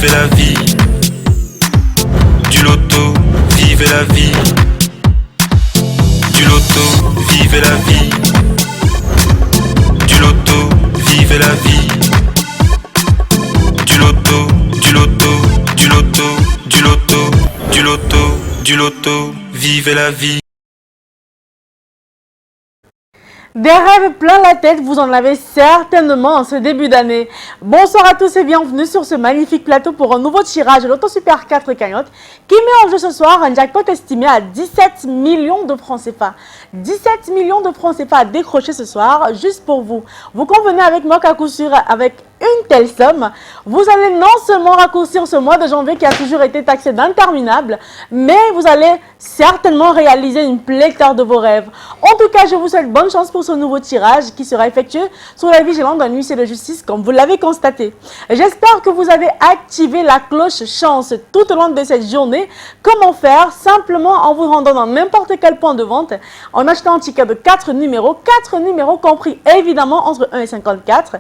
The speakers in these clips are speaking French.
vivez la vie. Du loto, vivez la vie. Du loto, vivez la vie. Du loto, vivez la vie. Du loto, du loto, du loto, du loto, du loto, du loto, vivez la vie. Des rêves plein la tête, vous en avez certainement en ce début d'année. Bonsoir à tous et bienvenue sur ce magnifique plateau pour un nouveau tirage de l'Auto Super 4 cagnotte qui met en jeu ce soir un jackpot estimé à 17 millions de francs CFA. 17 millions de francs CFA à décrocher ce soir, juste pour vous. Vous convenez avec moi qu'à coup sûr, avec une telle somme, vous allez non seulement raccourcir ce mois de janvier qui a toujours été taxé d'interminable, mais vous allez certainement réaliser une pléthore de vos rêves. En tout cas, je vous souhaite bonne chance pour ce nouveau tirage qui sera effectué sous la vigilance d'un huissier de justice comme vous l'avez constaté. J'espère que vous avez activé la cloche chance tout au long de cette journée. Comment faire? Simplement en vous rendant dans n'importe quel point de vente, en achetant un ticket de 4 numéros compris évidemment entre 1 et 54.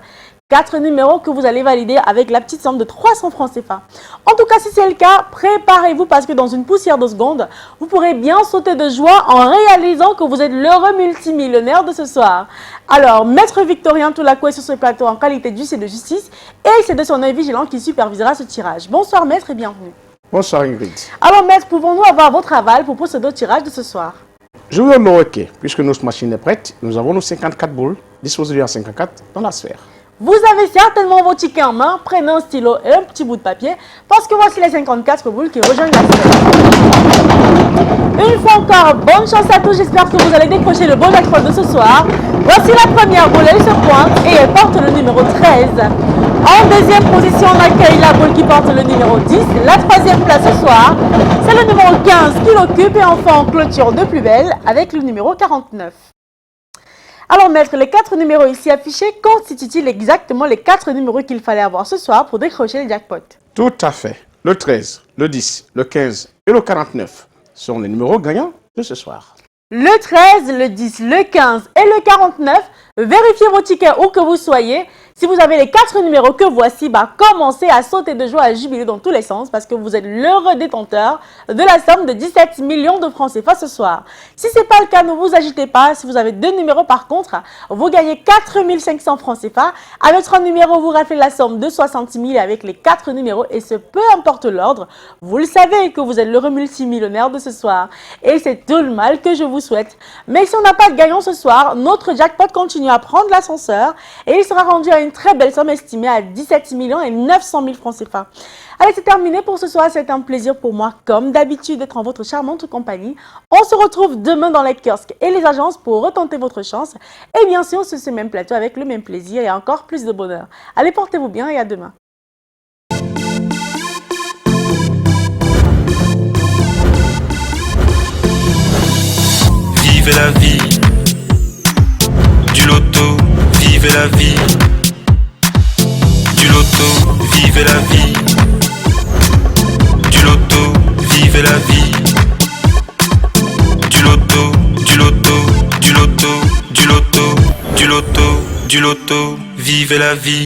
4 numéros que vous allez valider avec la petite somme de 300 francs CFA. En tout cas, si c'est le cas, préparez-vous parce que dans une poussière de secondes, vous pourrez bien sauter de joie en réalisant que vous êtes l'heureux multimillionnaire de ce soir. Alors, Maître Victorien Toulacou est sur ce plateau en qualité d'huissier de justice et c'est de son œil vigilant qui supervisera ce tirage. Bonsoir Maître et bienvenue. Bonsoir Ingrid. Alors Maître, pouvons-nous avoir votre aval pour procéder au tirage de ce soir? Je vous me requer, puisque notre machine est prête, nous avons nos 54 boules disposées en 54 dans la sphère. Vous avez certainement vos tickets en main, prenez un stylo et un petit bout de papier parce que voici les 54 boules qui rejoignent la sphère. Une fois encore, bonne chance à tous, j'espère que vous allez décrocher le bon jackpot de ce soir. Voici la première boule, elle se pointe et elle porte le numéro 13. En deuxième position, on accueille la boule qui porte le numéro 10. La troisième place ce soir, c'est le numéro 15 qui l'occupe et enfin en clôture de plus belle avec le numéro 49. Alors Maître, les 4 numéros ici affichés constituent-ils exactement les 4 numéros qu'il fallait avoir ce soir pour décrocher le jackpot? Tout à fait. Le 13, le 10, le 15 et le 49 sont les numéros gagnants de ce soir. Le 13, le 10, le 15 et le 49, vérifiez vos tickets où que vous soyez. Si vous avez les 4 numéros que voici, commencez à sauter de joie, à jubiler dans tous les sens parce que vous êtes l'heureux détenteur de la somme de 17 millions de francs CFA ce soir. Si ce n'est pas le cas, ne vous agitez pas. Si vous avez 2 numéros par contre, vous gagnez 4 500 francs CFA. Avec 3 numéros, vous raflez la somme de 60 000 avec les 4 numéros et ce peu importe l'ordre. Vous le savez que vous êtes l'heureux multimillionnaire de ce soir. Et c'est tout le mal que je vous souhaite. Mais si on n'a pas de gagnant ce soir, notre jackpot continue à prendre l'ascenseur et il sera rendu à une très belle somme estimée à 17 millions et 900 000 francs CFA. Allez, c'est terminé pour ce soir. C'est un plaisir pour moi, comme d'habitude, d'être en votre charmante compagnie. On se retrouve demain dans les kiosques et les agences pour retenter votre chance. Et bien sûr, sur ce même plateau avec le même plaisir et encore plus de bonheur. Allez, portez-vous bien et à demain. Vivez la vie. Du loto, vivez la vie. Du loto, vivez la vie. Du loto, vivez la vie. Du loto, du loto, du loto, du loto, du loto, du loto, vivez la vie.